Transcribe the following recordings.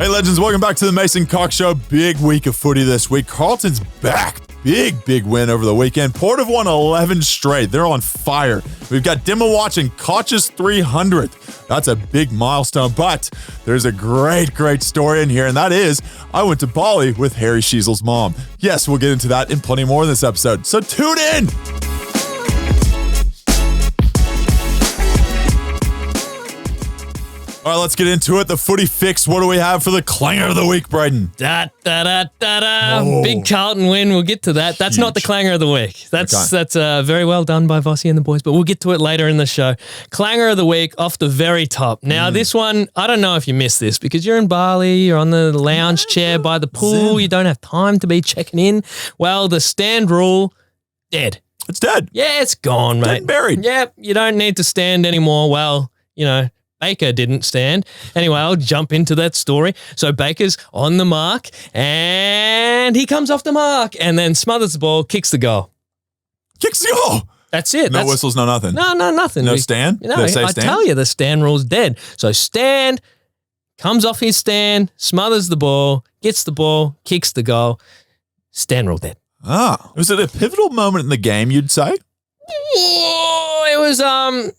Hey, legends, welcome back to the Mason Cox Show. Big week of footy this week. Carlton's back. Big win over the weekend. Port have won 11 straight. They're on fire. We've got Dimma watching Cotchin's 300th. That's a big milestone, but there's a great story in here, and that is I went to Bali with Harry Sheasel's mom. Yes, we'll get into that and plenty more in this episode, so tune in. All right, let's get into it. The footy fix. What do we have for the clanger of the week, Braden? Oh. Big Carlton win. We'll get to that. That's not the clanger of the week. That's very well done by Vossi and the boys, but we'll get to it later in the show. Clanger of the week off the very top. Now, this one, I don't know if you missed this because you're in Bali, you're on the lounge chair by the pool, you don't have time to be checking in. Well, the stand rule, dead. It's dead. Yeah, it's gone, mate. Dead and buried. Yep, you don't need to stand anymore. Well, you know, Baker didn't stand. Anyway, I'll jump into that story. So Baker's on the mark and he comes off the mark and then smothers the ball, kicks the goal. Kicks the goal. That's it. No whistles, no nothing. No, nothing. No stand? You know, I tell you, the stand rule's dead. So stand, comes off his stand, smothers the ball, gets the ball, kicks the goal. Stand rule dead. Ah. Was it a pivotal moment in the game, you'd say? It was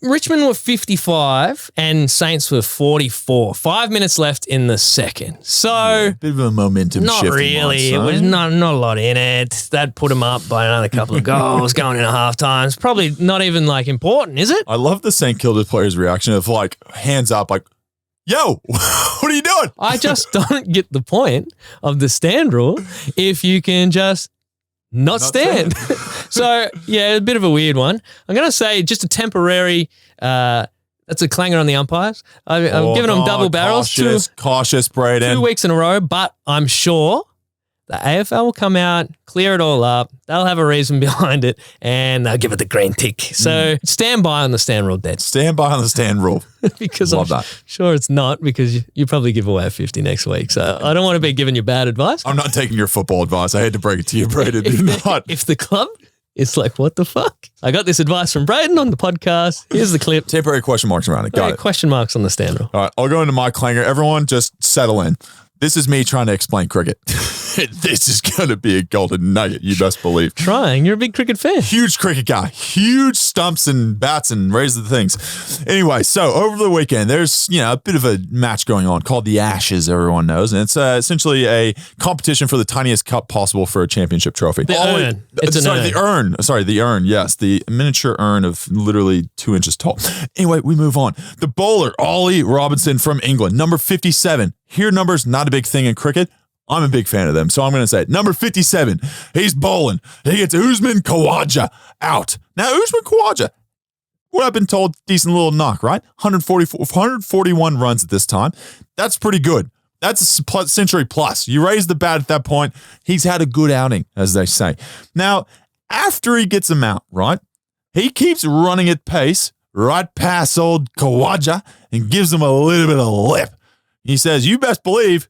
Richmond were 55 and Saints were 44. 5 minutes left in the second. So bit of a momentum shift. Not really. It was not a lot in it. That put them up by another couple of goals going into half times. Probably not even like important, is it? I love the St Kilda players' reaction of like hands up, like, yo, what are you doing? I just don't get the point of the stand rule if you can just not stand. So, yeah, a bit of a weird one. I'm going to say just a temporary, that's a clanger on the umpires. I've given them double barrels. Cautious, Braden. 2 weeks in a row, but I'm sure the AFL will come out, clear it all up. They'll have a reason behind it, and they'll give it the green tick. So stand by on the stand rule, Dad. Stand by on the stand rule. Because I'm sure it's not, because you probably give away a 50 next week. So I don't want to be giving you bad advice. I'm not taking your football advice. I had to break it to you, Braden. Do not. If the club is like, what the fuck? I got this advice from Braden on the podcast. Here's the clip. Temporary question marks around it. Got it. Question marks on the stand rule. All right, I'll go into my clanger. Everyone just settle in. This is me trying to explain cricket. This is going to be a golden nugget, you best believe. Trying. You're a big cricket fan. Huge cricket guy. Huge stumps and bats and raise the things. Anyway, so over the weekend, there's a bit of a match going on called the Ashes, everyone knows. And it's essentially a competition for the tiniest cup possible for a championship trophy. The urn. The urn. Yes, the miniature urn of literally 2 inches tall. Anyway, we move on. The bowler, Ollie Robinson from England, number 57. Here, numbers, not a big thing in cricket. I'm a big fan of them, so I'm going to say number 57. He's bowling. He gets Usman Khawaja out. Now, Usman Khawaja, what I've been told, decent little knock, right? 141 runs at this time. That's pretty good. That's a century plus. You raise the bat at that point. He's had a good outing, as they say. Now, after he gets him out, right, he keeps running at pace right past old Khawaja and gives him a little bit of lip. He says, you best believe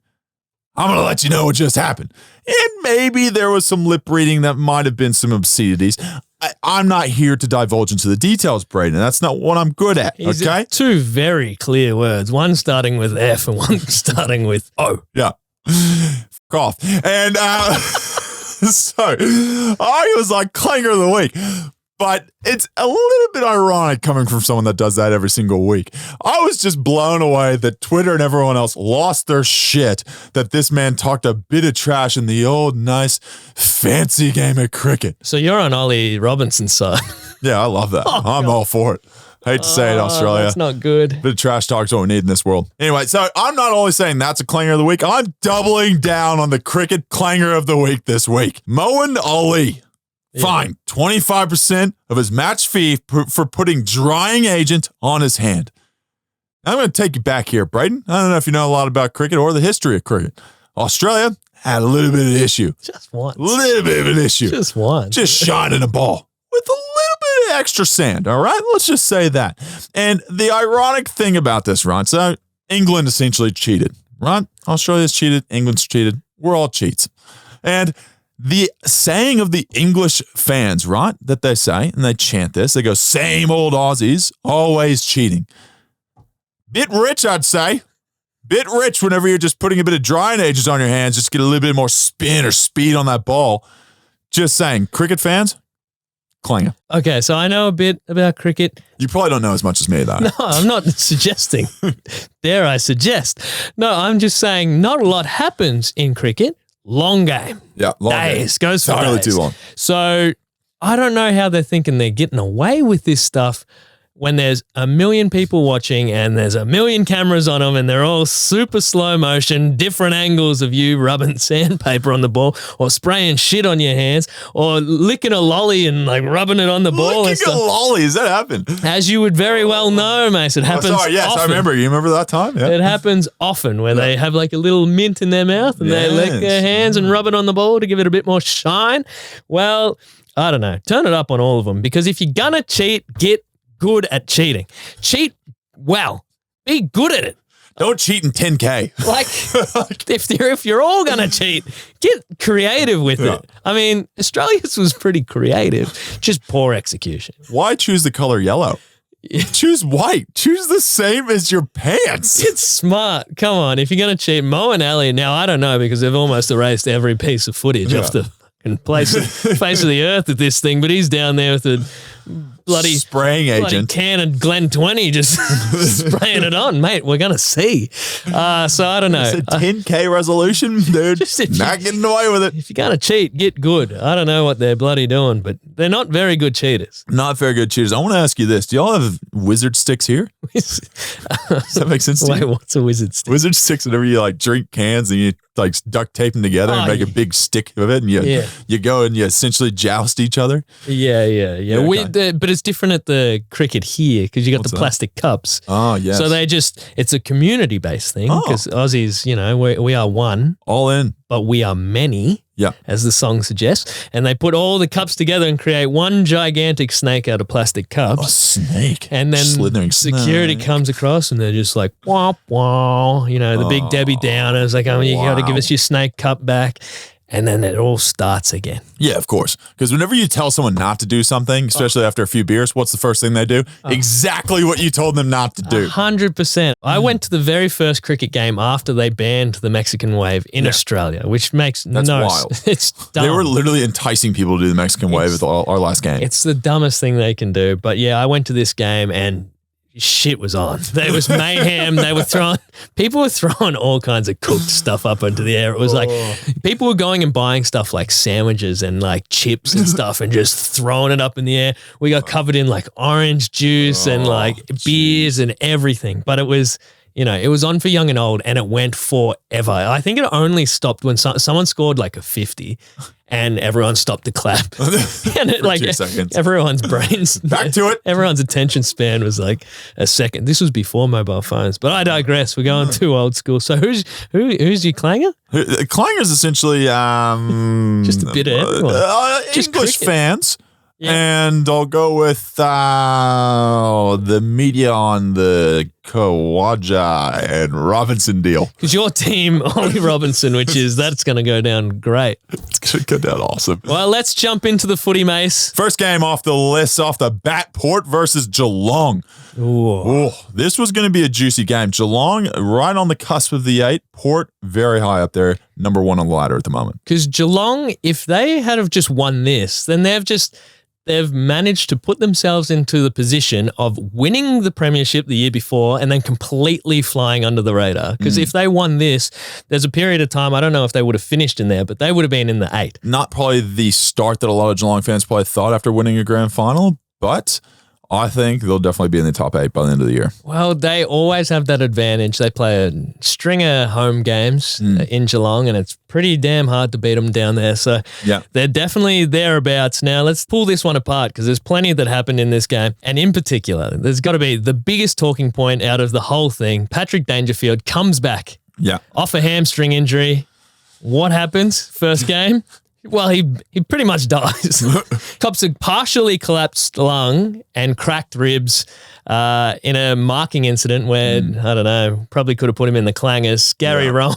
I'm going to let you know what just happened. And maybe there was some lip reading that might have been some obscenities. I'm not here to divulge into the details, Braden. That's not what I'm good at, okay? Two very clear words. One starting with F and one starting with O. Yeah. Fuck off. And so I was like, clanger of the week. But it's a little bit ironic coming from someone that does that every single week. I was just blown away that Twitter and everyone else lost their shit that this man talked a bit of trash in the old, nice, fancy game of cricket. So you're on Ollie Robinson's side. Yeah, I love that. I'm all for it. Hate to say it, Australia. That's not good. Bit of trash talk is what we need in this world. Anyway, so I'm not only saying that's a clanger of the week, I'm doubling down on the cricket clanger of the week this week. Moeen Ali. Fine, 25% of his match fee for putting drying agent on his hand. I'm going to take you back here, Braden. I don't know if you know a lot about cricket or the history of cricket. Australia had a little bit of an issue. Just once. A little bit of an issue. Just once. Just shining a ball with a little bit of extra sand, all right? Let's just say that. And the ironic thing about this, Ron, so England essentially cheated, right? Australia's cheated. England's cheated. We're all cheats. And the saying of the English fans, right, that they say, and they chant this, they go, same old Aussies, always cheating. Bit rich, I'd say. Bit rich whenever you're just putting a bit of drying agents on your hands, just get a little bit more spin or speed on that ball. Just saying, cricket fans, Clanger. Okay, so I know a bit about cricket. You probably don't know as much as me, though. No, I'm not suggesting. Dare I suggest? No, I'm just saying not a lot happens in cricket. Long game. Yeah, long days. game. Goes for not really days. too long. So I don't know how they're thinking they're getting away with this stuff when there's a million people watching and there's a million cameras on them and they're all super slow motion, different angles of you rubbing sandpaper on the ball or spraying shit on your hands or licking a lolly and like rubbing it on the ball and stuff. Licking a lolly, does that happen? As you would very well know, Mace, it happens yes, often. I remember. You remember that time? Yeah. It happens often where they have like a little mint in their mouth and they lick their hands and rub it on the ball to give it a bit more shine. Well, I don't know. Turn it up on all of them because if you're going to cheat, get good at cheating. Cheat well. Be good at it. Don't cheat in 10K. Like, if you're all going to cheat, get creative with it. I mean, Australia's was pretty creative, just poor execution. Why choose the color yellow? Choose white. Choose the same as your pants. It's smart. Come on. If you're going to cheat, Mo and Ali, now I don't know because they've almost erased every piece of footage off the face of the earth with this thing, but he's down there with a bloody spraying agent can of Glen 20 just spraying it on, mate. We're gonna see. So I don't know. It's a 10K resolution, dude. Not getting away with it. If you're gonna cheat, get good. I don't know what they're bloody doing, but they're not very good cheaters. Not very good cheaters. I want to ask you this: do y'all have wizard sticks here? Does that make sense to you? Wait, what's a wizard stick? Wizard sticks. Whenever you like drink cans and you like duct tape them together and make a big stick of it, and you go and you essentially joust each other. Yeah, but it's different at the cricket here because you got the plastic cups. Oh, yes. So it's a community-based thing because Aussies, we are one. All in. But we are many, as the song suggests. And they put all the cups together and create one gigantic snake out of plastic cups. A snake. And then Slithering security comes across and they're just like, wah, wah. The big Debbie Downers, like, you got to give us your snake cup back. And then it all starts again. Yeah, of course. Because whenever you tell someone not to do something, especially after a few beers, what's the first thing they do? Exactly what you told them not to do. 100%. I went to the very first cricket game after they banned the Mexican wave in Australia, which makes That's wild. It's dumb. They were literally enticing people to do the Mexican wave at our last game. It's the dumbest thing they can do. But yeah, I went to this game and shit was on. There was mayhem. People were throwing all kinds of cooked stuff up into the air. It was like people were going and buying stuff like sandwiches and like chips and stuff and just throwing it up in the air. We got covered in like orange juice and like beers and everything. But it was, it was on for young and old and it went forever. I think it only stopped when someone scored like a 50 and everyone stopped to clap. And it, like 2 seconds. Everyone's brains. Back to it. Everyone's attention span was like a second. This was before mobile phones, but I digress. We're going too old school. So who's your Clanger? Clanger is essentially just a bit of everyone. English fans. Yeah. And I'll go with the media on the Kawaja and Robinson deal. Because your team, Ollie Robinson, that's going to go down great. It's going to go down awesome. Well, let's jump into the footy, Mace. First game off the list, off the bat, Port versus Geelong. Ooh, this was going to be a juicy game. Geelong right on the cusp of the 8. Port very high up there, number 1 on the ladder at the moment. Because Geelong, if they had have just won this, then they've managed to put themselves into the position of winning the premiership the year before and then completely flying under the radar. Because if they won this, there's a period of time, I don't know if they would have finished in there, but they would have been in the 8. Not probably the start that a lot of Geelong fans probably thought after winning a grand final, but I think they'll definitely be in the top 8 by the end of the year. Well, they always have that advantage. They play a string of home games in Geelong, and it's pretty damn hard to beat them down there. So they're definitely thereabouts. Now, let's pull this one apart because there's plenty that happened in this game. And in particular, there's got to be the biggest talking point out of the whole thing. Patrick Dangerfield comes back off a hamstring injury. What happens first game? Well, he pretty much dies. Cops a partially collapsed lung and cracked ribs in a marking incident where, I don't know, probably could have put him in the clangers. Gary Rowan,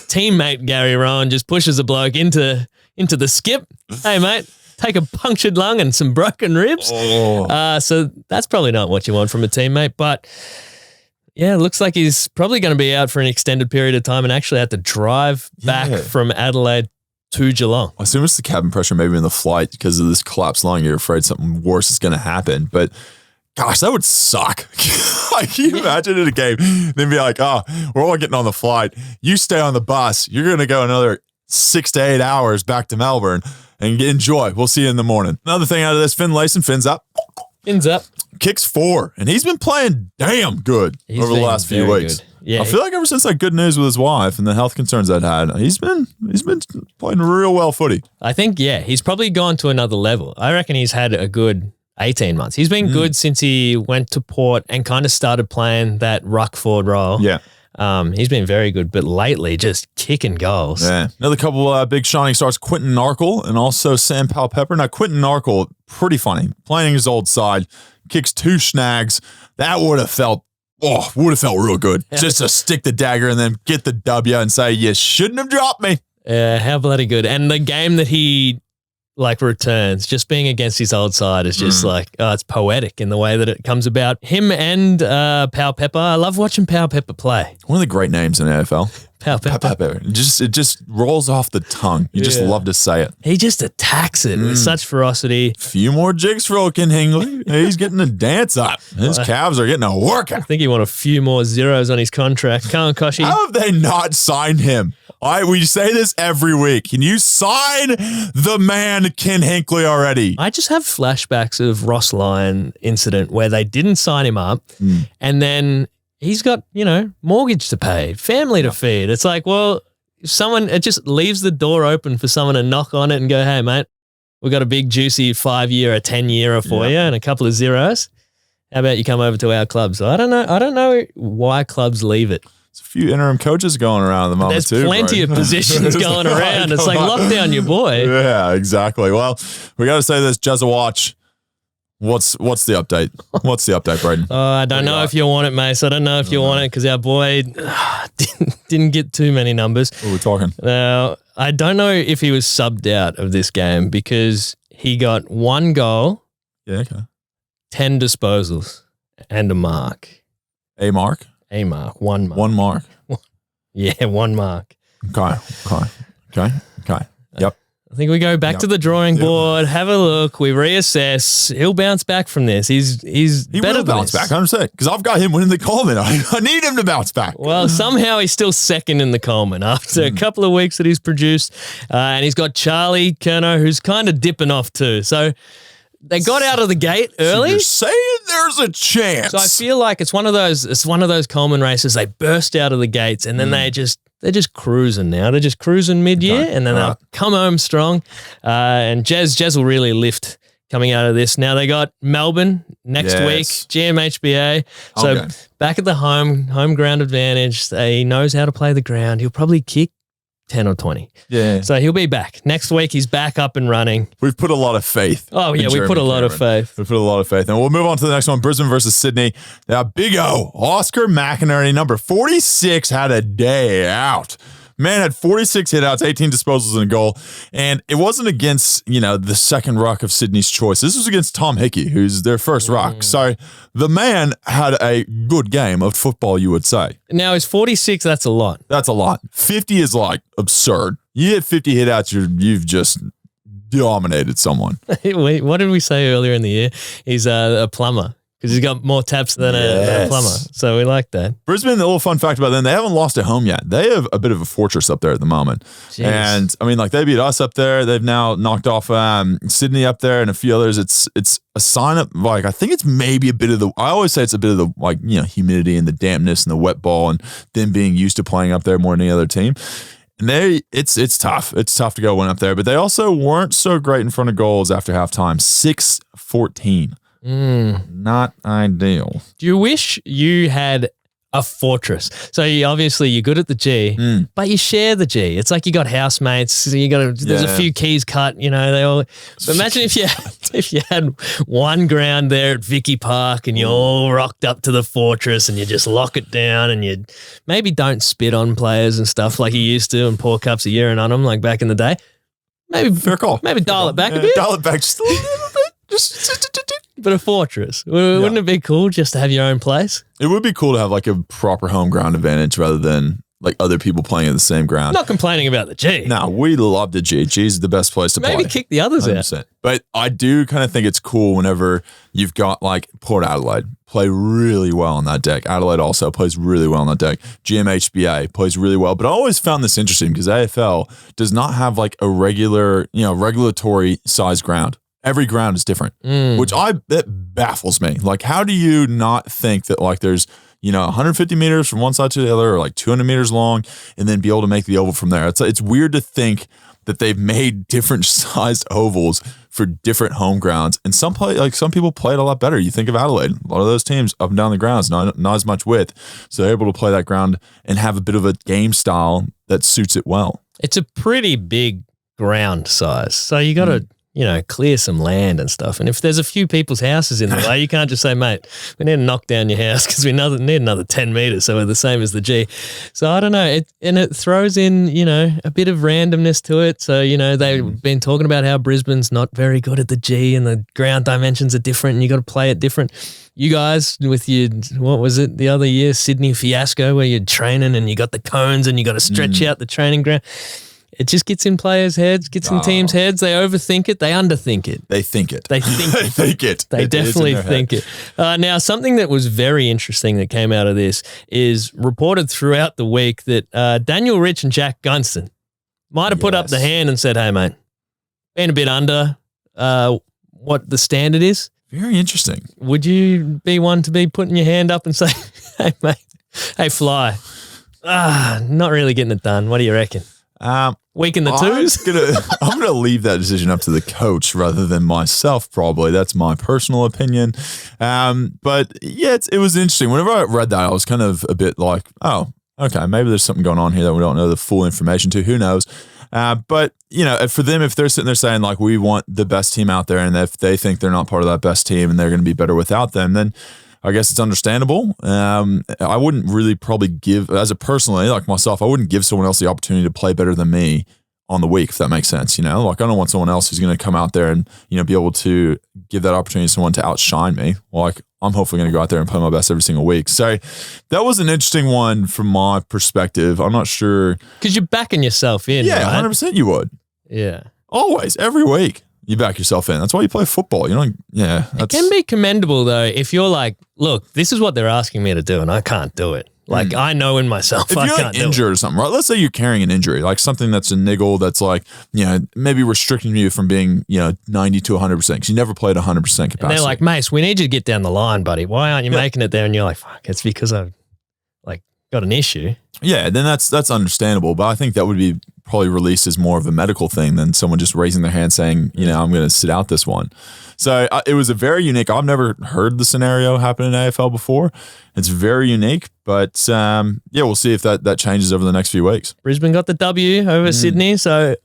teammate Gary Rowan, just pushes a bloke into the skip. Hey, mate, take a punctured lung and some broken ribs. So that's probably not what you want from a teammate, but Yeah, it looks like he's probably going to be out for an extended period of time and actually had to drive back from Adelaide to Geelong. I assume it's the cabin pressure maybe in the flight because of this collapsed lung. You're afraid something worse is going to happen. But gosh, that would suck. Like, can you imagine in a game, then be like, oh, we're all getting on the flight. You stay on the bus. You're going to go another 6 to 8 hours back to Melbourne and enjoy. We'll see you in the morning. Another thing out of this, Fin's up. Fins up. Kicks 4, and he's been playing damn good over the last few weeks. Good. Yeah, I feel like ever since that good news with his wife and the health concerns I'd had, he's been playing real well footy. I think, he's probably gone to another level. I reckon he's had a good 18 months. He's been good since he went to Port and kind of started playing that ruck forward role. Yeah. He's been very good, but lately just kicking goals. Yeah. Another couple big shining stars, Quinton Narkle and also Sam Powell-Pepper. Now, Quinton Narkle, pretty funny, playing his old side, kicks 2 snags. That would have felt real good. Just to stick the dagger and then get the W and say, you shouldn't have dropped me. Yeah, how bloody good. And the game that he returns, just being against his old side is just it's poetic in the way that it comes about. Him and Powell-Pepper. I love watching Powell-Pepper play. One of the great names in the AFL. Powell-Pepper. It just rolls off the tongue. You just love to say it. He just attacks it with such ferocity. Few more jigs for Oaken Hingley. He's getting a dance up. His calves are getting a workout. I think he won a few more zeros on his contract. Come on, Koshy. How have they not signed him? We say this every week. Can you sign the man Ken Hinkley already? I just have flashbacks of Ross Lyon incident where they didn't sign him up and then he's got, mortgage to pay, family to feed. It's like, well, it just leaves the door open for someone to knock on it and go, hey, mate, we've got a big juicy 5-year or 10-year for you and a couple of zeros. How about you come over to our club? So I don't know why clubs leave it. There's a few interim coaches going around at the moment There's too. Plenty of positions going around. It's like lock down your boy. Yeah, exactly. Well, we got to say this, Jezza Watch. What's the update? What's the update, Braden? I don't know if you want it, Mace. I don't know if you want it because our boy didn't get too many numbers. What are we talking? Now, I don't know if he was subbed out of this game because he got 1 goal, 10 disposals, and a mark. A mark? A mark. 1 mark. 1 mark. Yeah, 1 mark. Okay. Yep. I think we go back to the drawing board, have a look, we reassess. He'll bounce back from this. He better will bounce back, 100%, because I've got him winning the Coleman. I need him to bounce back. Well, somehow he's still second in the Coleman after a couple of weeks that he's produced. And he's got Charlie Curnow, who's kind of dipping off too. So they got out of the gate early. So you're saying there's a chance. So I feel like it's one of those Coleman races. They burst out of the gates and then they're just cruising now. They're just cruising mid-year and then they'll come home strong. And Jez will really lift coming out of this. Now they got Melbourne next week, GMHBA. So back at the home ground advantage. He knows how to play the ground. He'll probably kick 10 or 20. Yeah. So he'll be back. Next week, he's back up and running. We've put a lot of faith. Oh, yeah, we put a lot of faith. We put a lot of faith. And we'll move on to the next one, Brisbane versus Sydney. Now, Big O, Oscar McInerney, number 46, had a day out. Man had 46 hit-outs, 18 disposals and a goal. And it wasn't against, the second ruck of Sydney's choice. This was against Tom Hickey, who's their first ruck. So the man had a good game of football, you would say. Now, is 46, that's a lot. That's a lot. 50 is absurd. You hit 50 hit-outs, you've just dominated someone. Wait, what did we say earlier in the year? He's a plumber. Because he's got more taps than a plumber. So we like that. Brisbane, a little fun fact about them, they haven't lost at home yet. They have a bit of a fortress up there at the moment. Jeez. And, they beat us up there. They've now knocked off Sydney up there and a few others. It's a sign of, I think it's maybe a bit of I always say it's a bit of the, humidity and the dampness and the wet ball and them being used to playing up there more than any other team. And it's tough. It's tough to go win up there. But they also weren't so great in front of goals after halftime. 6-14. Not ideal. Do you wish you had a fortress? So you're good at the G, but you share the G. It's like you got housemates. There's a few keys cut. They all. But imagine if you had one ground there at Vicky Park and you're all rocked up to the fortress and you just lock it down and you maybe don't spit on players and stuff like you used to and pour cups of urine on them like back in the day. Maybe fair call. Maybe dial it back a bit. Dial it back just a little bit. Just But a fortress. Wouldn't it be cool just to have your own place? It would be cool to have like a proper home ground advantage rather than like other people playing at the same ground. Not complaining about the G. No, we love the G. G's the best place to play. Maybe kick the others 100%. Out. But I do kind of think it's cool whenever you've got like Port Adelaide play really well on that deck. Adelaide also plays really well on that deck. GMHBA plays really well. But I always found this interesting because AFL does not have like a regular, regulatory size ground. Every ground is different, which it baffles me. Like, how do you not think that like there's 150 meters from one side to the other, or like 200 meters long, and then be able to make the oval from there? It's weird to think that they've made different sized ovals for different home grounds, and some people play it a lot better. You think of Adelaide, a lot of those teams up and down the grounds, not as much width, so they're able to play that ground and have a bit of a game style that suits it well. It's a pretty big ground size, so you got to clear some land and stuff. And if there's a few people's houses in the way, you can't just say, mate, we need to knock down your house because we need another 10 meters. So we're the same as the G. So I don't know. It throws in, a bit of randomness to it. So, they've been talking about how Brisbane's not very good at the G and the ground dimensions are different and you got to play it different. You guys with your, what was it the other year, Sydney fiasco, where you're training and you got the cones and you got to stretch out the training ground. It just gets in players' heads, gets in teams' heads. They overthink it. They underthink it. They think it. They think They think it. They definitely think it. Now, something that was very interesting that came out of this is reported throughout the week that Daniel Rich and Jack Gunston might have put up the hand and said, hey, mate, been a bit under what the standard is. Very interesting. Would you be one to be putting your hand up and say, hey, mate, hey, Fly, not really getting it done. What do you reckon? Week in the twos? I'm gonna leave that decision up to the coach rather than myself, probably. That's my personal opinion. But yeah, it was interesting. Whenever I read that, I was kind of a bit like, oh, okay, maybe there's something going on here that we don't know the full information to. Who knows? But, for them, if they're sitting there saying, like, we want the best team out there, and if they think they're not part of that best team and they're going to be better without them, then I guess it's understandable. I wouldn't really probably give, as a personally, like myself, I wouldn't give someone else the opportunity to play better than me on the week, if that makes sense. Like, I don't want someone else who's going to come out there and, be able to give that opportunity to someone to outshine me. Like, I'm hopefully going to go out there and play my best every single week. So that was an interesting one from my perspective. I'm not sure. Because you're backing yourself in, yeah, right? 100% you would. Yeah. Always, every week. You back yourself in. That's why you play football. It can be commendable though if you're like, look, this is what they're asking me to do and I can't do it. Like I know in myself if I you're can't like do it. injured or something, right? Let's say you're carrying an injury, like something that's a niggle that's like, maybe restricting you from being, 90 to 100% because you never played 100% capacity. And they're like, Mace, we need you to get down the line, buddy. Why aren't you making it there? And you're like, fuck, it's because I've got an issue. Yeah, then that's understandable. But I think that would be probably released as more of a medical thing than someone just raising their hand saying, I'm going to sit out this one. So it was a very unique, I've never heard the scenario happen in AFL before. It's very unique, but we'll see if that changes over the next few weeks. Brisbane got the W over Sydney, so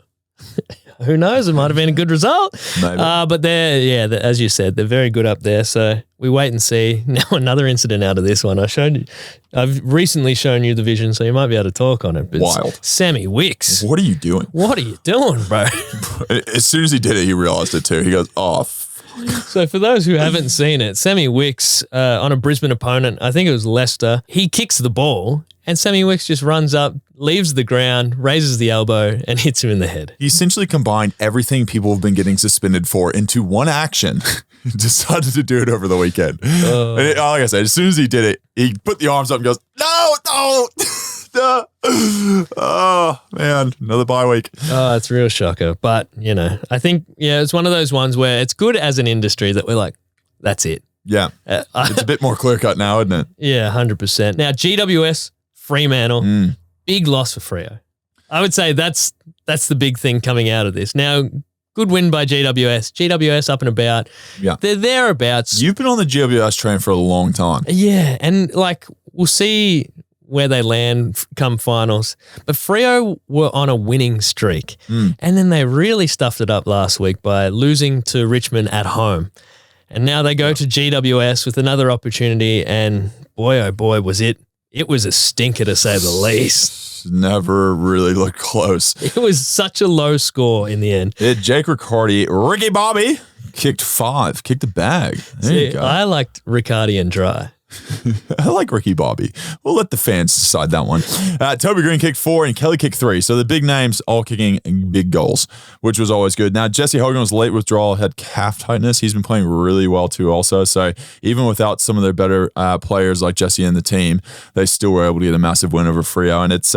who knows? It might have been a good result. Maybe. But as you said, they're very good up there. So we wait and see. Now another incident out of this one. I've recently shown you the vision, so you might be able to talk on it. But wild. Sammy Wicks. What are you doing? What are you doing, bro? As soon as he did it, he realized it too. He goes, oh, So for those who haven't seen it, Sammy Wicks on a Brisbane opponent, I think it was Leicester, he kicks the ball and Sammy Wicks just runs up, leaves the ground, raises the elbow and hits him in the head. He essentially combined everything people have been getting suspended for into one action. Decided to do it over the weekend. And like I said, as soon as he did it, he put the arms up and goes, no. Oh, man, another bye week. Oh, it's a real shocker. But, I think, it's one of those ones where it's good as an industry that we're like, that's it. Yeah. It's a bit more clear cut now, isn't it? Yeah, 100%. Now, GWS, Fremantle, big loss for Freo. I would say that's the big thing coming out of this. Now, good win by GWS. GWS up and about. Yeah. They're thereabouts. You've been on the GWS train for a long time. Yeah, and we'll see where they land come finals. But Freo were on a winning streak. And then they really stuffed it up last week by losing to Richmond at home. And now they go to GWS with another opportunity and boy, oh boy, was it was a stinker to say the least. Never really looked close. It was such a low score in the end. Jake Riccardi, Ricky Bobby Kicked 5. Kicked the bag. There you go. I liked Riccardi and Dry. I like Ricky Bobby. We'll let the fans decide that one. Toby Green kicked 4 and Kelly kicked 3. So the big names all kicking big goals, which was always good. Now, Jesse Hogan was late withdrawal, had calf tightness. He's been playing really well too also. So even without some of their better players like Jesse and the team, they still were able to get a massive win over Freo. And it's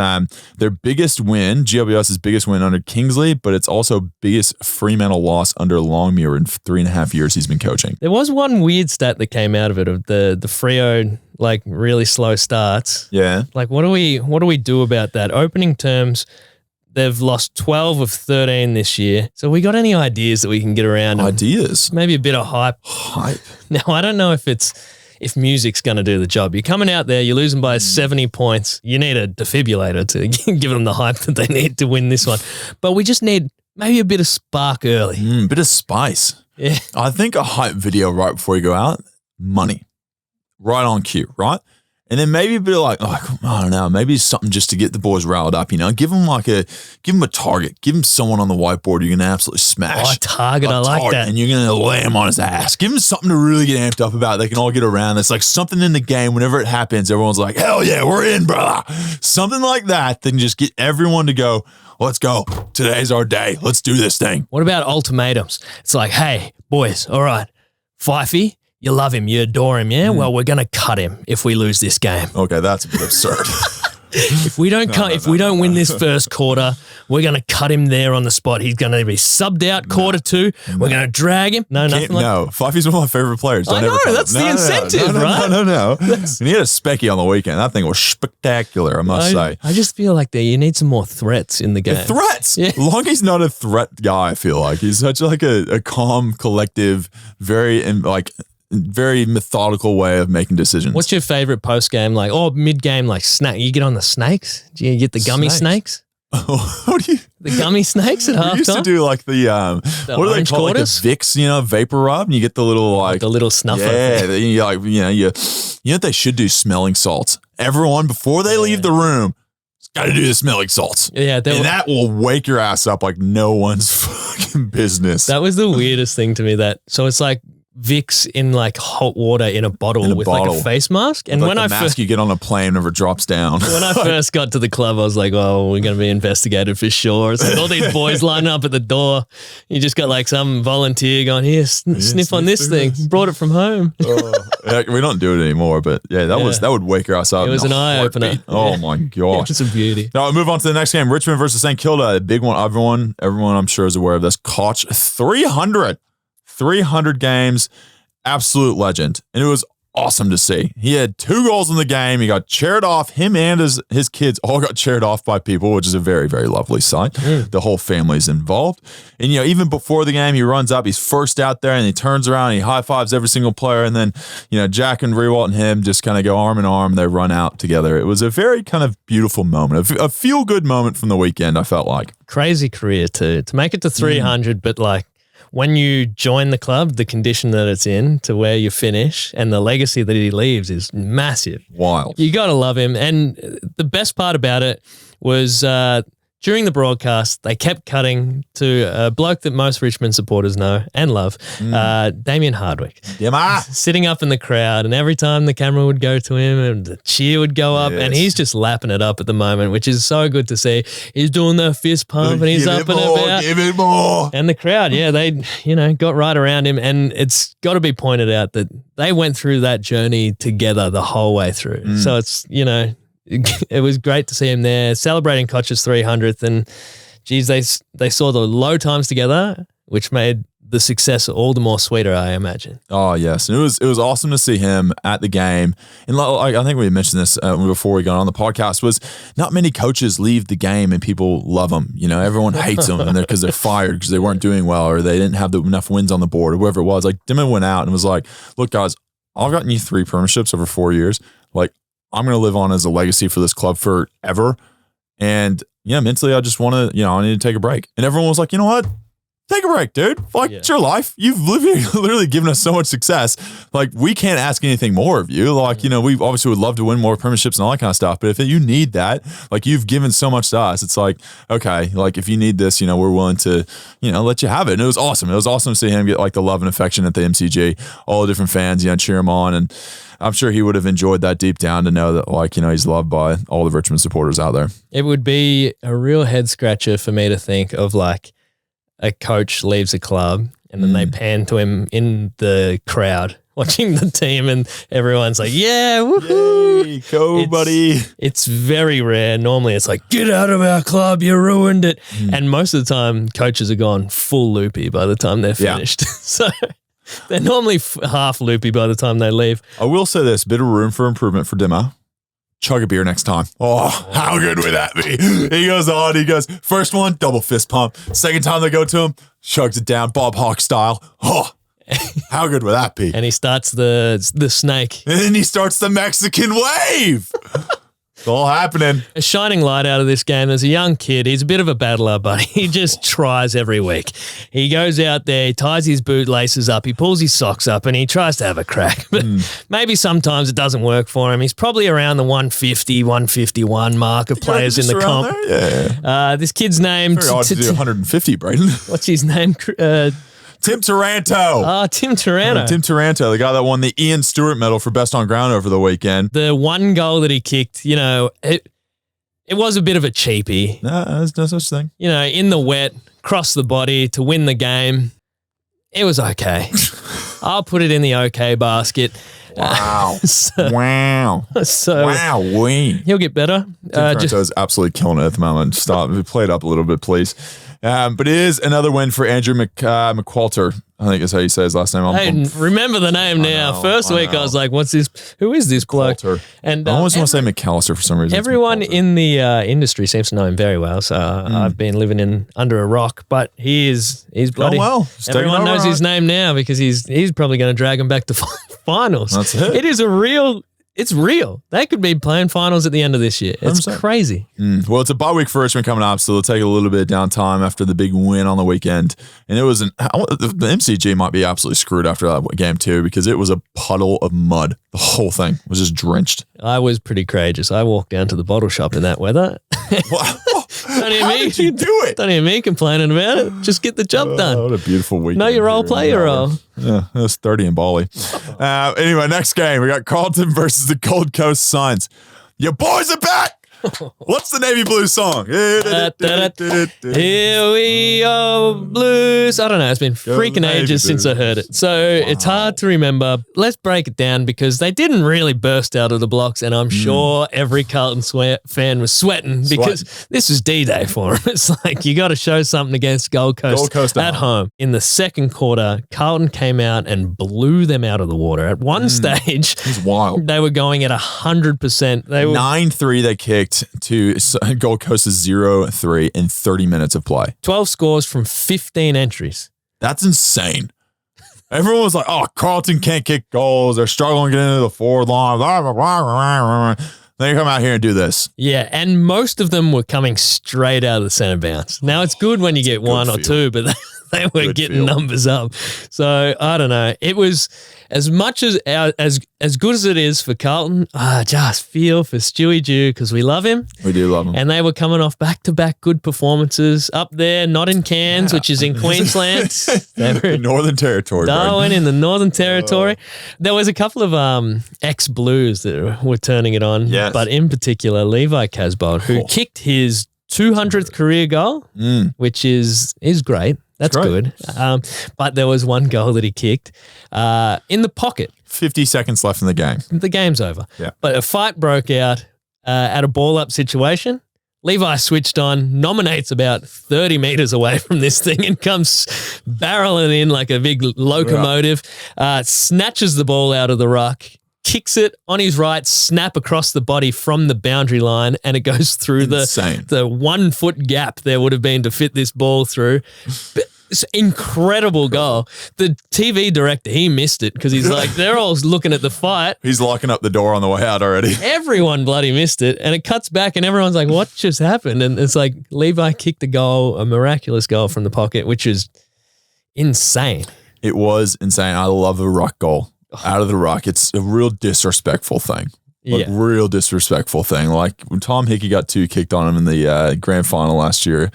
their biggest win, GWS's biggest win under Kingsley, but it's also biggest Fremantle loss under Longmuir in 3.5 years he's been coaching. There was one weird stat that came out of it, of the Freo like really slow starts. Yeah. Like what do we do about that? Opening terms, they've lost 12 of 13 this year. So we got any ideas that we can get around? Ideas? Maybe a bit of hype. Now I don't know if music's going to do the job. You're coming out there, you're losing by 70 points. You need a defibrillator to give them the hype that they need to win this one. But we just need maybe a bit of spark early. Bit of spice. Yeah. I think a hype video right before you go out, money. Right on cue, right? And then maybe a bit of like, I don't know, maybe something just to get the boys riled up, Give them a target. Give them someone on the whiteboard you're going to absolutely smash. Oh, a target, I like that. And you're going to lay him on his ass. Give them something to really get amped up about. They can all get around. It's like something in the game. Whenever it happens, everyone's like, hell yeah, we're in, brother. Something like that. Then just get everyone to go, let's go. Today's our day. Let's do this thing. What about ultimatums? It's like, hey, boys, all right, Fifey, you love him, you adore him, yeah? Well, we're going to cut him if we lose this game. Okay, that's a bit absurd. If we don't win this first quarter, we're going to cut him there on the spot. He's going to be subbed out quarter 2. We're going to drag him. No, nothing like that. No, Fifey's one of my favorite players. I know, that's the incentive, right? No. And he had a specky on the weekend. That thing was spectacular, I must say. I just feel like you need some more threats in the game. Threats? Yeah. Longy's not a threat guy, I feel like. He's such like a calm, collective, very methodical way of making decisions. What's your favorite post game, mid game, snack? You get on the snakes? Do you get the gummy snakes? What do you? The gummy snakes at halftime? We used to do what do they call it? Like the Vicks, vapor rub, and you get the little the little snuffer. Yeah, you know what they should do? Smelling salts. Everyone before they leave the room, got to do the smelling salts. Yeah, that will wake your ass up like no one's fucking business. That was the weirdest thing to me. So it's like Vicks in hot water in a bottle with like a face mask. And when the mask you get on a plane never drops down. When I first got to the club, I was like, oh, we're going to be investigated for sure. It's like all these boys lining up at the door. You just got some volunteer going, here, sniff on this thing. Brought it from home. We don't do it anymore, but that would wake your ass up. It was an eye opener. Oh my gosh. It's a beauty. Now we move on to the next game. Richmond versus St. Kilda. A big one. Everyone I'm sure is aware of this. Cotch 300 games, absolute legend. And it was awesome to see. He had 2 goals in the game. He got chaired off. Him and his kids all got chaired off by people, which is a very, very lovely sight. The whole family's involved. And, even before the game, he runs up. He's first out there, and he turns around, and he high-fives every single player. And then, Jack and Rewalt and him just kind of go arm in arm. And they run out together. It was a very kind of beautiful moment, a feel-good moment from the weekend, I felt like. Crazy career, too. To make it to 300, but when you join the club, the condition that it's in to where you finish and the legacy that he leaves is massive. Wild. You got to love him. And the best part about it was during the broadcast, they kept cutting to a bloke that most Richmond supporters know and love, Damien Hardwick. Dimma. Sitting up in the crowd, and every time the camera would go to him and the cheer would go up, and he's just lapping it up at the moment, which is so good to see. He's doing the fist pump and he's up and about. Give it more. And the crowd, they, got right around him, and it's got to be pointed out that they went through that journey together the whole way through. So it's, it was great to see him there celebrating Cotch's 300th, and geez, they saw the low times together, which made the success all the more sweeter, I imagine. Oh yes, and it was awesome to see him at the game. And I think we mentioned this before we got on the podcast. Was not many coaches leave the game and people love them. Everyone hates them, and because they're fired because they weren't doing well or they didn't have enough wins on the board or whatever it was. Like Dimma went out and was like, "Look, guys, I've gotten you 3 premierships over 4 years. I'm going to live on as a legacy for this club forever. And mentally, I just want to, I need to take a break." And everyone was like, "You know what? take a break, dude. Like, it's your life. You've literally given us so much success. Like, we can't ask anything more of you. Like, we obviously would love to win more premierships and all that kind of stuff. But if you need that, like, you've given so much to us, it's like, okay, like, if you need this, we're willing to, let you have it. And it was awesome. It was awesome to see him get, like, the love and affection at the MCG. All the different fans, cheer him on. And I'm sure he would have enjoyed that deep down to know that, like, he's loved by all the Richmond supporters out there. It would be a real head scratcher for me to think of, like, a coach leaves a club and then they pan to him in the crowd watching the team and everyone's like, yeah, woohoo. Yay, go, buddy. It's very rare. Normally it's like, get out of our club, you ruined it. And most of the time coaches are gone full loopy by the time they're finished. So they're normally half loopy by the time they leave. I will say this, bit of room for improvement for Dimma. Chug a beer next time. Oh, how good would that be? He goes on, first one, double fist pump. Second time they go to him, chugs it down, Bob Hawke style. Oh, how good would that be? And he starts the snake. And then he starts the Mexican wave. It's all happening. A shining light out of this game. As a young kid, he's a bit of a battler, but he just tries every week. He goes out there, he ties his bootlaces up, he pulls his socks up, and he tries to have a crack. But maybe sometimes it doesn't work for him. He's probably around the 150, 151 mark of players in the comp. Yeah. This kid's name... Very odd to do 150, Brayden. What's his name? Tim Taranto. Oh, Tim Taranto. Tim Taranto, the guy that won the Ian Stewart medal for best on ground over the weekend. The one goal that he kicked, it was a bit of a cheapie. No, there's no such thing. In the wet, cross the body to win the game. It was okay. I'll put it in the okay basket. Wow. Wow. He'll get better. Tim Taranto is absolutely killing it at the moment. Stop. Play it up a little bit, please. But it is another win for Andrew McQualter. I think is how you say his last name. I remember the name now. First week I was like, what's this? Who is this bloke? And I always want to say McAllister for some reason. Everyone in the industry seems to know him very well. So I've been living under a rock, but he's bloody. Well. Everyone knows his name now because he's probably going to drag him back to finals. That's it. It is it's real. They could be playing finals at the end of this year. It's 100%. Crazy. Well, it's a bye week for Richmond coming up, so they'll take a little bit of downtime after the big win on the weekend. And it was the MCG might be absolutely screwed after that game too, because it was a puddle of mud. The whole thing was just drenched. I was pretty courageous. I walked down to the bottle shop in that weather. How did you do it? Don't hear me complaining about it. Just get the job done. What a beautiful weekend. Know your role, play your role. Yeah, it was 30 in Bali. Anyway, next game, we got Carlton versus the Gold Coast Suns. Your boys are back! What's the Navy Blues song? Here we go, blues. I don't know. It's been freaking ages since I heard it. So it's hard to remember. Let's break it down because they didn't really burst out of the blocks, and I'm sure every Carlton fan was sweating because this was D-Day for them. It's like you got to show something against Gold Coast at home. In the second quarter, Carlton came out and blew them out of the water. At one stage, it was wild. They were going at 100%. They were 9-3 they kicked to Gold Coast's 0-3 in 30 minutes of play. 12 scores from 15 entries. That's insane. Everyone was like, oh, Carlton can't kick goals. They're struggling to get into the forward line. They come out here and do this. Yeah, and most of them were coming straight out of the centre bounce. Now, it's good when you get one or two, but they were getting numbers up. So, I don't know. It was as much as good as it is for Carlton, I just feel for Stewie Dew because we love him. We do love him. And they were coming off back-to-back good performances up there, not in Cairns, which is in Queensland. They were in Northern Territory. Darwin in the Northern Territory. There was a couple of ex-Blues that were turning it on, but in particular, Levi Casbold, who kicked his 200th career goal, which is great. That's good. But there was one goal that he kicked in the pocket. 50 seconds left in the game. The game's over. Yeah. But a fight broke out at a ball-up situation. Levi switched on, nominates about 30 meters away from this thing and comes barreling in like a big locomotive, snatches the ball out of the ruck, kicks it on his right, snap across the body from the boundary line, and it goes through the 1 foot gap there would have been to fit this ball through. It's an incredible goal. The TV director, he missed it because he's like, they're all looking at the fight. He's locking up the door on the way out already. Everyone bloody missed it, and it cuts back, and everyone's like, what just happened? And it's like, Levi kicked a miraculous goal from the pocket, which is insane. It was insane. I love a ruck goal out of the ruck. It's a real disrespectful thing. Real disrespectful thing. Like when Tom Hickey got 2 kicked on him in the grand final last year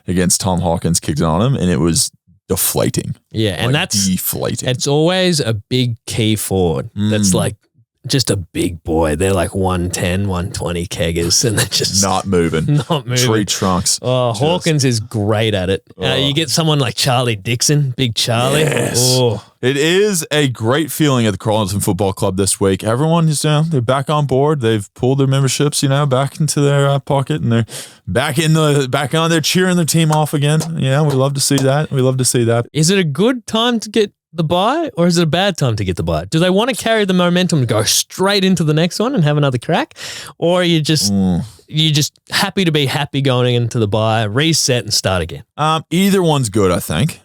against Tom Hawkins, kicked on him, and it was deflating. Yeah, and that's deflating. It's always a big key forward that's like just a big boy. They're like 110, 120 keggers, and they're just not moving. Tree trunks. Oh, Hawkins is great at it. You get someone like Charlie Dixon, Big Charlie. Yes. Oh. It is a great feeling at the Carlton Football Club this week. Everyone is they're back on board. They've pulled their memberships, back into their pocket, and they're back on. They're cheering their team off again. Yeah, we love to see that. Is it a good time to get the bye, or is it a bad time to get the bye? Do they want to carry the momentum to go straight into the next one and have another crack, or are you just happy to be happy going into the bye, reset and start again? Either one's good, I think.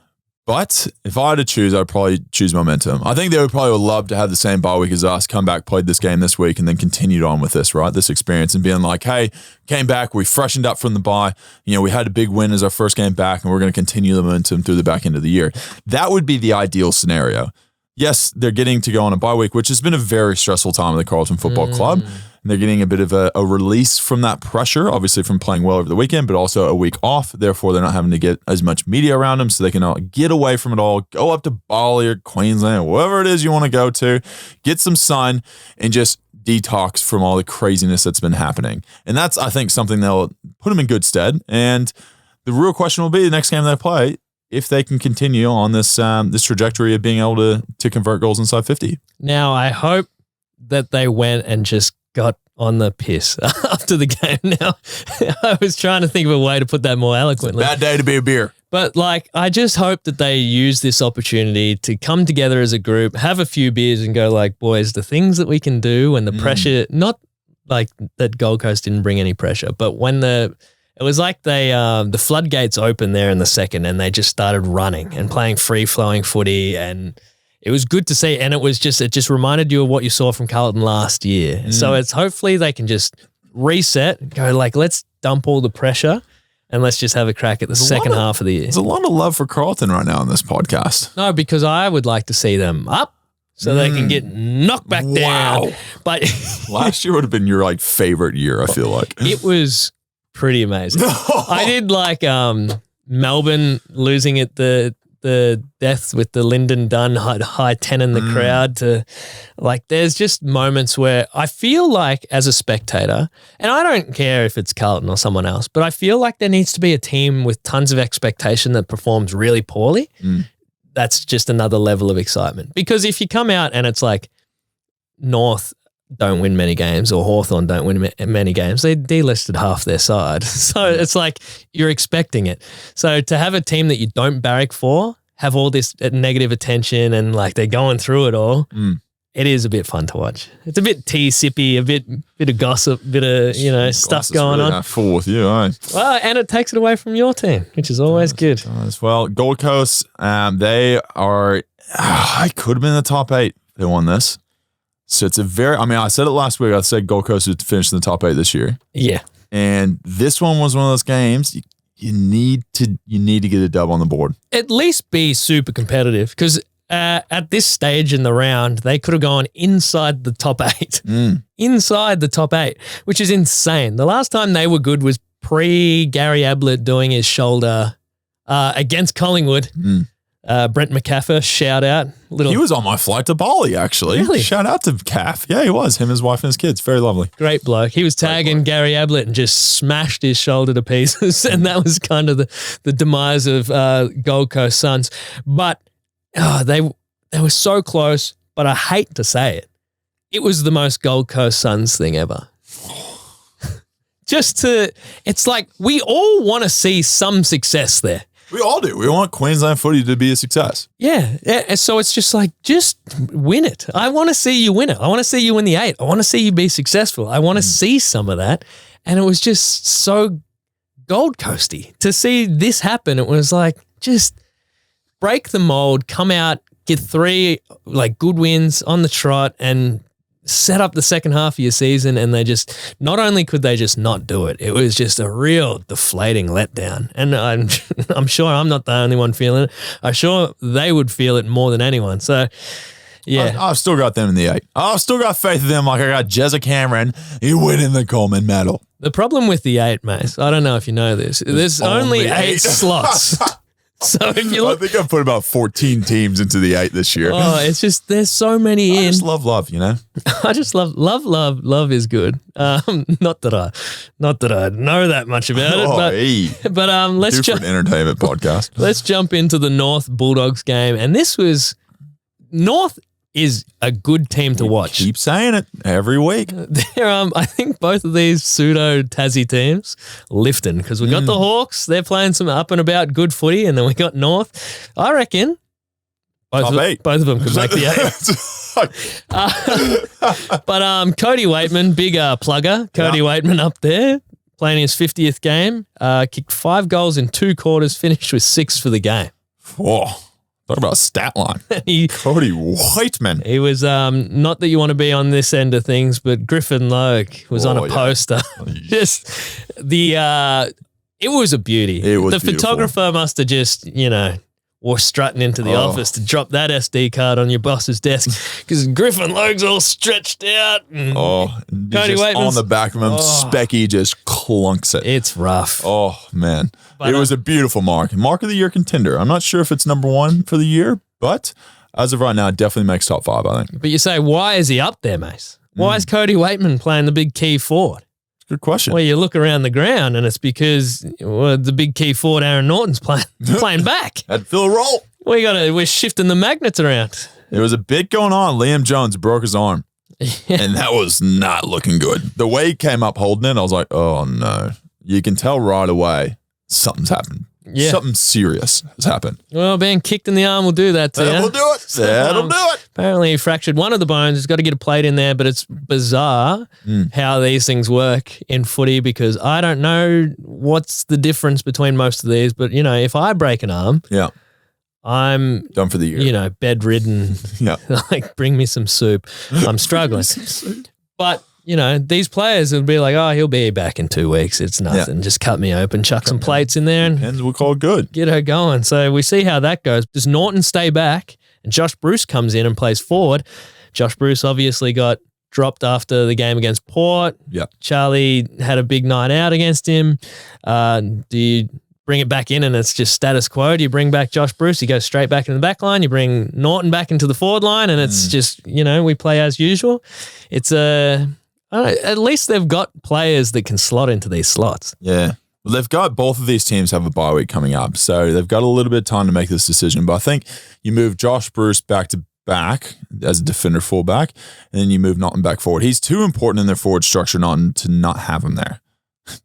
But if I had to choose, I'd probably choose momentum. I think they would probably love to have the same bye week as us, come back, played this game this week, and then continued on with this, right? This experience and being like, hey, came back, we freshened up from the bye. We had a big win as our first game back, and we're going to continue the momentum through the back end of the year. That would be the ideal scenario. Yes, they're getting to go on a bye week, which has been a very stressful time at the Carlton Football Club. And they're getting a bit of a release from that pressure, obviously from playing well over the weekend, but also a week off. Therefore, they're not having to get as much media around them, so they can get away from it all, go up to Bali or Queensland, wherever it is you want to go to, get some sun, and just detox from all the craziness that's been happening. And that's, I think, something that'll put them in good stead. And the real question will be the next game they play, if they can continue on this this trajectory of being able to convert goals inside 50. Now, I hope that they went and just got on the piss after the game. Now, I was trying to think of a way to put that more eloquently. Bad day to be a beer. But I just hope that they use this opportunity to come together as a group, have a few beers and go like, boys, the things that we can do and the pressure, not like that Gold Coast didn't bring any pressure, but when it was like the floodgates opened there in the second and they just started running and playing free-flowing footy, and it was good to see, and it just reminded you of what you saw from Carlton last year. So it's hopefully they can just reset, go like, let's dump all the pressure and let's just have a crack at the second half of the year. There's a lot of love for Carlton right now on this podcast. No, because I would like to see them up so they can get knocked back down. But last year would have been your favorite year, I feel like. It was pretty amazing. I did Melbourne losing at the death with the Lyndon Dunn high 10 in the crowd to there's just moments where I feel like as a spectator, and I don't care if it's Carlton or someone else, but I feel like there needs to be a team with tons of expectation that performs really poorly. That's just another level of excitement. Because if you come out and it's like North don't win many games or Hawthorn don't win many games, they delisted half their side. So it's like you're expecting it. So to have a team that you don't barrack for, have all this negative attention and they're going through it all, it is a bit fun to watch. It's a bit tea-sippy, a bit of gossip, bit of, stuff going on. Full with you, eh? Well, and it takes it away from your team, which is always good. Well, Gold Coast, they are, I could have been in the top 8 if they won this. So it's I said it last week. I said Gold Coast would finish in the top 8 this year. Yeah. And this one was one of those games you need to get a dub on the board. At least be super competitive, because at this stage in the round, they could have gone inside the top 8. Inside the top 8, which is insane. The last time they were good was pre-Gary Ablett doing his shoulder against Collingwood. Brent McCaffer, shout out. He was on my flight to Bali, actually. Really? Shout out to Caff. Yeah, he was. Him, his wife, and his kids. Very lovely. Great bloke. He was tagging Gary Ablett and just smashed his shoulder to pieces. And that was kind of the demise of Gold Coast Suns. But they were so close, but I hate to say it. It was the most Gold Coast Suns thing ever. It's like we all want to see some success there. We all do. We want Queensland footy to be a success. Yeah. So it's just just win it. I want to see you win it. I want to see you win the 8. I want to see you be successful. I want to see some of that. And it was just so Gold Coasty to see this happen. It was just break the mold, come out, get 3 good wins on the trot, and set up the second half of your season, and they just, not only could they just not do it, it was just a real deflating letdown. And I'm sure I'm not the only one feeling it. I'm sure they would feel it more than anyone. So, yeah. I've still got them in the 8. I've still got faith in them like I got Jezza Cameron. He winning the Coleman medal. The problem with the 8, mate, I don't know if you know this, there's only 8 slots. So if you look, I think I've put about 14 teams into the 8 this year. Oh, it's just, there's so many I just love, you know? I just love is good. Not that I know that much about it, but let's different entertainment podcast. Let's jump into the North Bulldogs game. And this was, North is a good team to watch. Keep saying it every week. I think both of these pseudo Tassie teams lifting, because we got the Hawks. They're playing some up and about good footy, and then we got North. I reckon both of them could make the 8. But Cody Waitman, big plugger. Cody Waitman up there playing his 50th game. Kicked 5 goals in 2 quarters. Finished with 6 for the game. Whoa. Talk about a stat line. Cody Waitman. He was, not that you want to be on this end of things, but Griffin Logue was on a poster. Just it was a beauty. It was the beautiful. Photographer must have just, or strutting into the office to drop that SD card on your boss's desk, because Griffin Logue's all stretched out. And Cody Waitman's on the back of him. Specky just clunks it. It's rough. Oh, man. But it was a beautiful mark of the year contender. I'm not sure if it's number 1 for the year, but as of right now, it definitely makes top 5, I think. But you say, why is he up there, mate? Why is Cody Waitman playing the big key forward? Good question. Well, you look around the ground and it's because the big key forward Aaron Norton's playing back. Had to fill a role. We're shifting the magnets around. There was a bit going on. Liam Jones broke his arm. And that was not looking good. The way he came up holding it, I was like, oh no. You can tell right away something's happened. Yeah. Something serious has happened. Well, being kicked in the arm will do that to you. That'll do it. That'll do it. Apparently he fractured one of the bones. He's got to get a plate in there, but it's bizarre how these things work in footy, because I don't know what's the difference between most of these, but, if I break an arm, I'm done for the year. Bedridden. Yeah. Like, bring me some soup. I'm struggling. But these players would be like, oh, he'll be back in 2 weeks. It's nothing. Just cut me open, chuck some plates in there, and we'll call it good. Get her going. So we see how that goes. Does Norton stay back? And Josh Bruce comes in and plays forward. Josh Bruce obviously got dropped after the game against Port. Yeah. Charlie had a big night out against him. Do you bring it back in and it's just status quo? Do you bring back Josh Bruce? He goes straight back into the back line. You bring Norton back into the forward line, and it's just, we play as usual. It's at least they've got players that can slot into these slots. Yeah. Well, they've got, both of these teams have a bye week coming up, so they've got a little bit of time to make this decision. But I think you move Josh Bruce back to back as a defender fullback, and then you move Naughton back forward. He's too important in their forward structure to not have him there.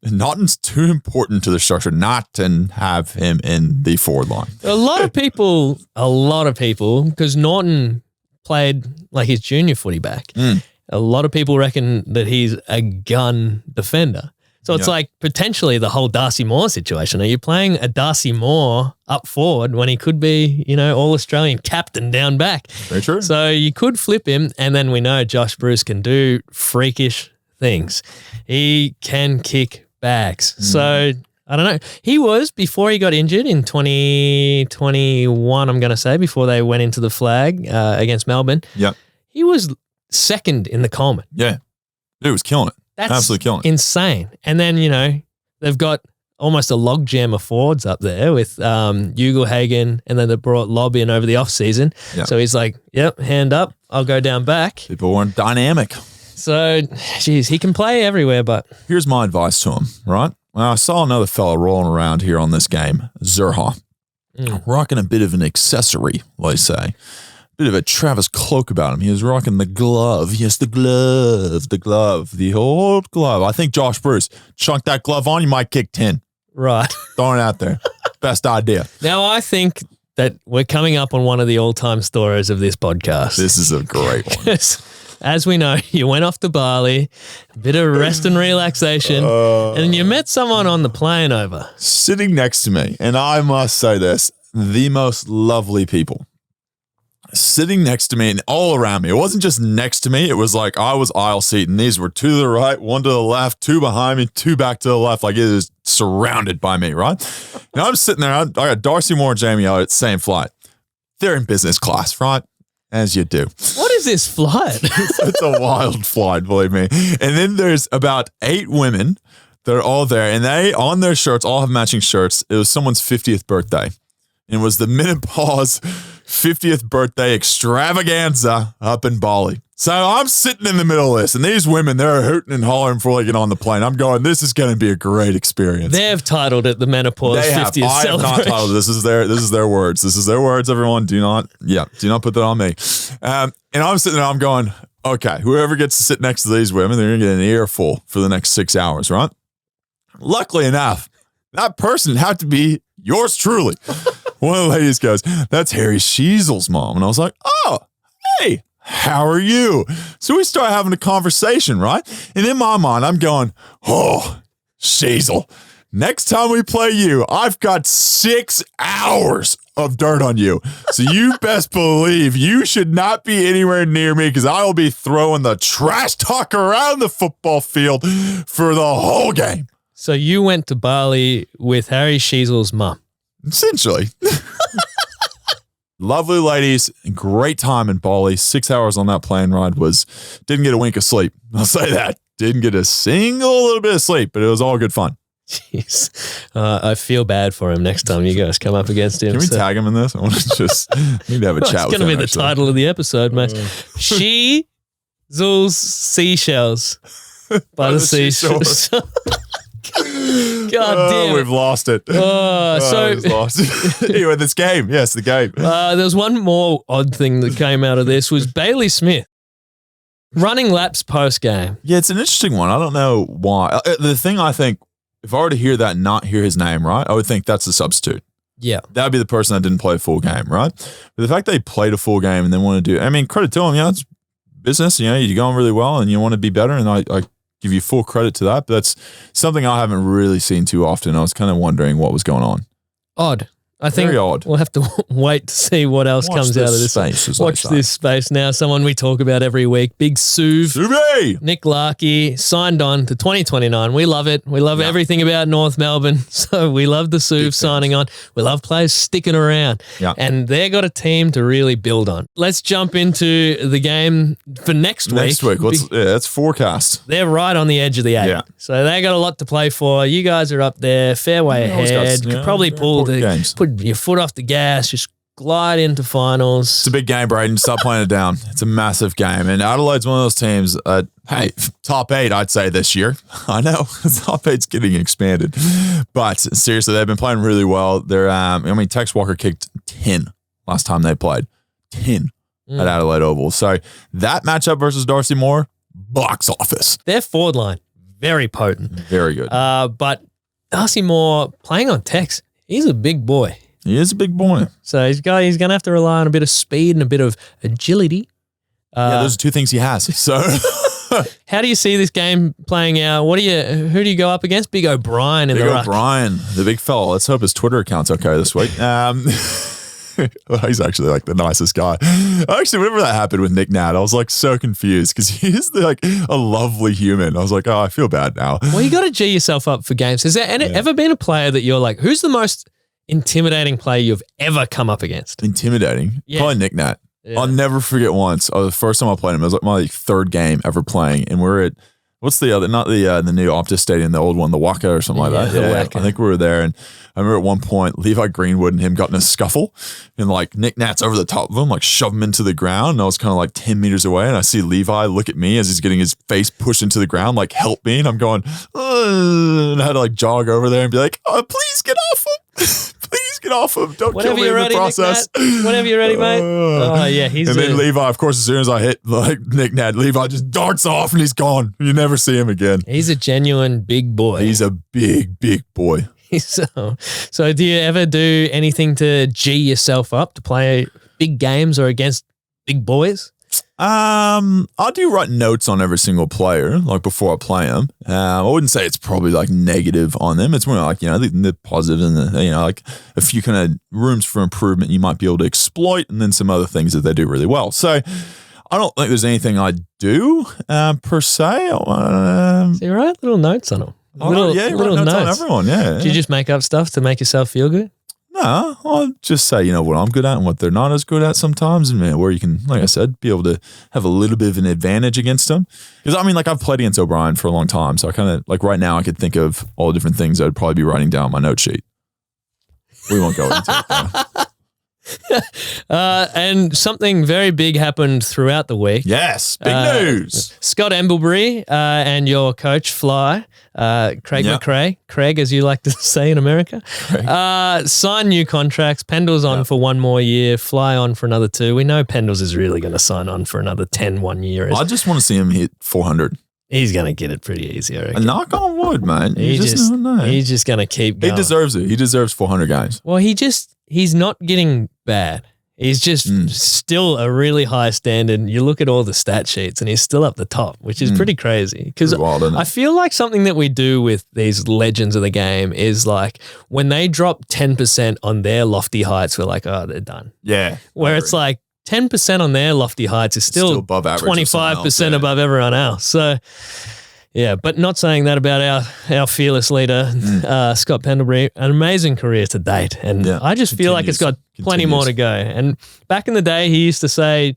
Naughton's too important to the structure not to have him in the forward line. A lot of people, because Naughton played like his junior footy back. A lot of people reckon that he's a gun defender. So it's like potentially the whole Darcy Moore situation. Are you playing a Darcy Moore up forward when he could be, all-Australian captain down back? Very true. So you could flip him, and then we know Josh Bruce can do freakish things. He can kick bags. So I don't know. He was, before he got injured in 2021, I'm going to say, before they went into the flag against Melbourne. Yep. He was second in the Coleman. Yeah. Dude was killing it. That's absolutely killing it. Insane. And then, they've got almost a logjam of forwards up there with Ugelhagen, and then they brought Lobb in over the off-season. Yep. So he's like, hand up, I'll go down back. People weren't dynamic. So, geez, he can play everywhere, but... Here's my advice to him, right? Well, I saw another fella rolling around here on this game, Zerha, rocking a bit of an accessory, let's say. Bit of a Travis cloak about him. He was rocking the glove. Yes, the old glove. I think Josh Bruce, chunk that glove on, you might kick 10. Right. Throwing it out there. Best idea. Now, I think that we're coming up on one of the all-time stories of this podcast. This is a great one. As we know, you went off to Bali, a bit of rest and relaxation, and you met someone on the plane over. Sitting next to me, and I must say this, the most lovely people. sitting next to me and all around me. It wasn't just next to me. It was like I was aisle seat, and these were two to the right, one to the left, two behind me, two back to the left. Like it is surrounded by me, right? And I'm sitting there. I got Darcy Moore and Jamie Elliott, same flight. They're in business class, right? As you do. What is this flight? It's a wild flight, believe me. And then there's about 8 women that are all there, and they, on their shirts, all have matching shirts. It was someone's 50th birthday. And it was the Menopause 50th birthday extravaganza up in Bali. So I'm sitting in the middle of this, and these women, they're hooting and hollering before they get on the plane. I'm going, this is going to be a great experience. They've titled it the Menopause 50th I have not titled it. This is their words. This is their words, everyone. Do not put that on me. And I'm sitting there, I'm going, okay, whoever gets to sit next to these women, they're going to get an earful for the next 6 hours, right? Luckily enough, that person had to be yours truly. One of the ladies goes, that's Harry Sheasel's mom. And I was like, oh, hey, how are you? So we start having a conversation, right? And in my mind, I'm going, oh, Sheasel, next time we play you, I've got 6 hours of dirt on you. So you best believe you should not be anywhere near me because I will be throwing the trash talk around the football field for the whole game. So you went to Bali with Harry Sheasel's mum. Essentially. Lovely ladies, great time in Bali. 6 hours on that plane ride didn't get a wink of sleep. I'll say that. Didn't get a single little bit of sleep, but it was all good fun. Jeez. I feel bad for him next time you guys come up against him. Can we tag him in this? I want to just need to have a chat with him. It's going to be the title of the episode, mate. Sheasel's seashells by the seashore. God damn. We've lost it. Anyway, this game. Yes, the game. There's one more odd thing that came out of this was Bailey Smith running laps post game. Yeah, it's an interesting one. I don't know why. The thing I think, if I were to hear that and not hear his name, right, I would think that's the substitute. Yeah. That would be the person that didn't play a full game, right? But the fact they played a full game and then want to do, I mean, credit to him. It's business. You're going really well and you want to be better. And I give you full credit to that, but that's something I haven't really seen too often. I was kind of wondering what was going on. Odd. I think very odd. We'll have to wait to see what else comes out of this space. Watch this space now. Someone we talk about every week. Big Suv. Nick Larkey signed on to 2029. We love it. We love everything about North Melbourne. So we love the Suv signing on. We love players sticking around. Yeah. And they've got a team to really build on. Let's jump into the game for next week. Next week. That's forecast. They're right on the edge of the 8. Yeah. So they got a lot to play for. You guys are up there, fair way ahead. Could probably put your foot off the gas, just glide into finals. It's a big game, Braden. Stop playing it down. It's a massive game. And Adelaide's one of those teams, hey, top 8, I'd say this year. I know, top 8's getting expanded. But seriously, they've been playing really well. Tex Walker kicked 10 last time they played. 10 at Adelaide Oval. So that matchup versus Darcy Moore, box office. Their forward line, very potent. Very good. But Darcy Moore playing on Tex, he's a big boy. He is a big boy. So he's going to have to rely on a bit of speed and a bit of agility. Those are 2 things he has. So how do you see this game playing out? Who do you go up against? Big O'Brien in the ruck. Big O'Brien, the big fella. Let's hope his Twitter account's okay this week. He's actually like the nicest guy. Actually, whenever that happened with Nick Nat, I was like so confused because he is like a lovely human. I was like, oh, I feel bad now. Well, you got to G yourself up for games. Has there ever been a player that you're like, who's the most intimidating player you've ever come up against? Intimidating? Yeah. Probably Nick Nat. Yeah. I'll never forget once. The first time I played him, it was like my 3rd game ever playing, and we're at what's the other? Not the new Optus Stadium, the old one, the Waka or something like that. Yeah, I think we were there, and I remember at one point Levi Greenwood and him got in a scuffle, and like Nick Nat's over the top of him, like shove him into the ground. And I was kind of like 10 meters away, and I see Levi look at me as he's getting his face pushed into the ground, like help me, and I'm going, and I had to like jog over there and be like, oh, please get off him. Please get off him. Don't kill me in the process. Whenever you're ready, mate. Oh, yeah. Then Levi, of course, as soon as I hit like Nick Nat, Levi just darts off and he's gone. You never see him again. He's a genuine big boy. He's a big, big boy. So do you ever do anything to G yourself up to play big games or against big boys? I do write notes on every single player, like before I play them. I wouldn't say it's probably like negative on them. It's more like, the positives and like a few kind of rooms for improvement you might be able to exploit, and then some other things that they do really well. So I don't think there's anything I do per se. So you write little notes on them. Little notes on everyone. Yeah. Do you just make up stuff to make yourself feel good? No, I'll just say, what I'm good at and what they're not as good at sometimes, and where you can, like I said, be able to have a little bit of an advantage against them. Because, I've played against O'Brien for a long time, so I kind of, like right now, I could think of all the different things I'd probably be writing down on my note sheet. We won't go into it, though. And something very big happened throughout the week. Yes, big news. Scott Emblebury and your coach, Fly, Craig McRae, Craig, as you like to say in America, signed new contracts. Pendle's on for 1 more year, Fly on for another 2. We know Pendle's is really going to sign on for another 10 1 year. I just want to see him hit 400. He's going to get it pretty easy, I reckon. Knock on wood, man. He's just going to keep going. He deserves it. He deserves 400 games. Well, he's not getting bad. He's just still a really high standard. You look at all the stat sheets and he's still up the top, which is pretty crazy. Because I feel like something that we do with these legends of the game is like when they drop 10% on their lofty heights, we're like, oh, they're done. Yeah. Where it's like 10% on their lofty heights is still above average, 25% above everyone else. So, yeah, but not saying that about our fearless leader, Scott Pendlebury. An amazing career to date. And I just feel like it's got plenty more to go. And back in the day, he used to say,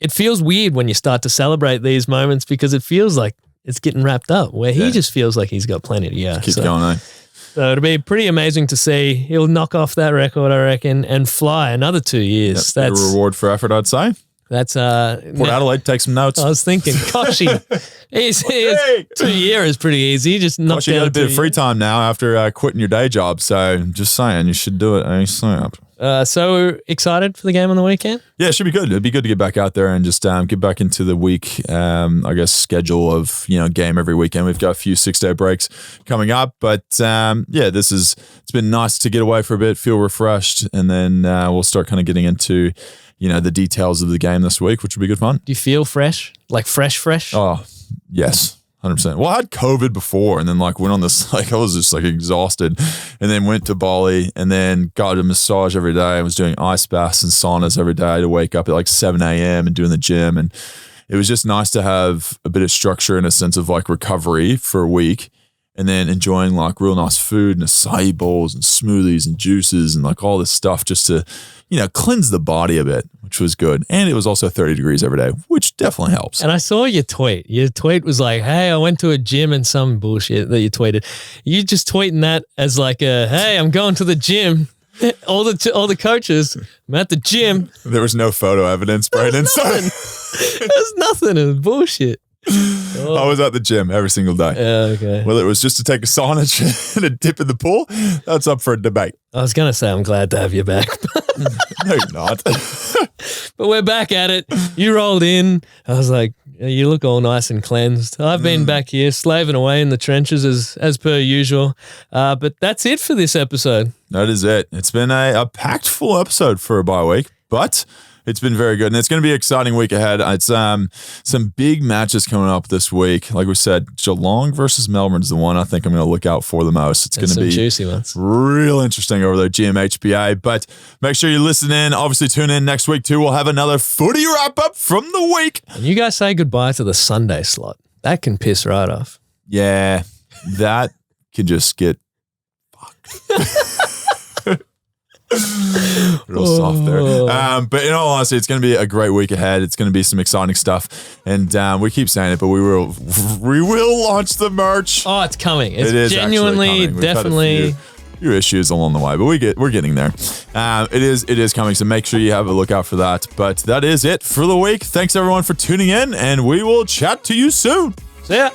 it feels weird when you start to celebrate these moments because it feels like it's getting wrapped up, where he just feels like he's got plenty to go. Keep going, So it'll be pretty amazing to see. He'll knock off that record, I reckon, and fly another 2 years. That's a reward for effort, I'd say. That's Port Adelaide, take some notes. I was thinking, Cotchin, 2 year is pretty easy. Just knock down. You got a bit of free time now after quitting your day job, so just saying you should do it ASAP. So excited for the game on the weekend? Yeah, it should be good. It'd be good to get back out there and just get back into the week, schedule of, game every weekend. We've got a few 6-day breaks coming up, but it's been nice to get away for a bit, feel refreshed, and then we'll start kind of getting into, the details of the game this week, which will be good fun. Do you feel fresh? Like fresh? Oh, yes. 100%. Well, I had COVID before and then went on this, I was just exhausted and then went to Bali and then got a massage every day. I was doing ice baths and saunas every day to wake up at 7 a.m. and doing the gym. And it was just nice to have a bit of structure and a sense of recovery for a week and then enjoying real nice food and acai bowls and smoothies and juices and all this stuff just to, cleanse the body a bit, which was good. And it was also 30 degrees every day, which definitely helps. And I saw your tweet. Your tweet was like, hey, I went to a gym and some bullshit that you tweeted. You just tweeting that as hey, I'm going to the gym. All the coaches, I'm at the gym. There was no photo evidence, Brayden. There's nothing. It was bullshit. I was at the gym every single day. Yeah, okay. Whether it was just to take a sauna and a dip in the pool, that's up for a debate. I was going to say I'm glad to have you back. No, you're not. But we're back at it. You rolled in. I was like, you look all nice and cleansed. I've been back here slaving away in the trenches as per usual. But that's it for this episode. That is it. It's been a packed full episode for a bye week, but it's been very good, and it's going to be an exciting week ahead. It's some big matches coming up this week. Like we said, Geelong versus Melbourne is the one I think I'm going to look out for the most. It's going to be juicy ones. Real interesting over there, GMHBA. But make sure you listen in. Obviously, tune in next week too. We'll have another footy wrap-up from the week. And you guys say goodbye to the Sunday slot. That can piss right off. Yeah, that can just get fucked. Real soft there. But in all honesty, it's going to be a great week ahead. It's going to be some exciting stuff. And we keep saying it, but we will launch the merch. Oh, it's coming. It's genuinely, definitely. Few issues along the way, but we're getting there. It is coming, so make sure you have a look out for that. But that is it for the week. Thanks everyone for tuning in, and we will chat to you soon. See ya.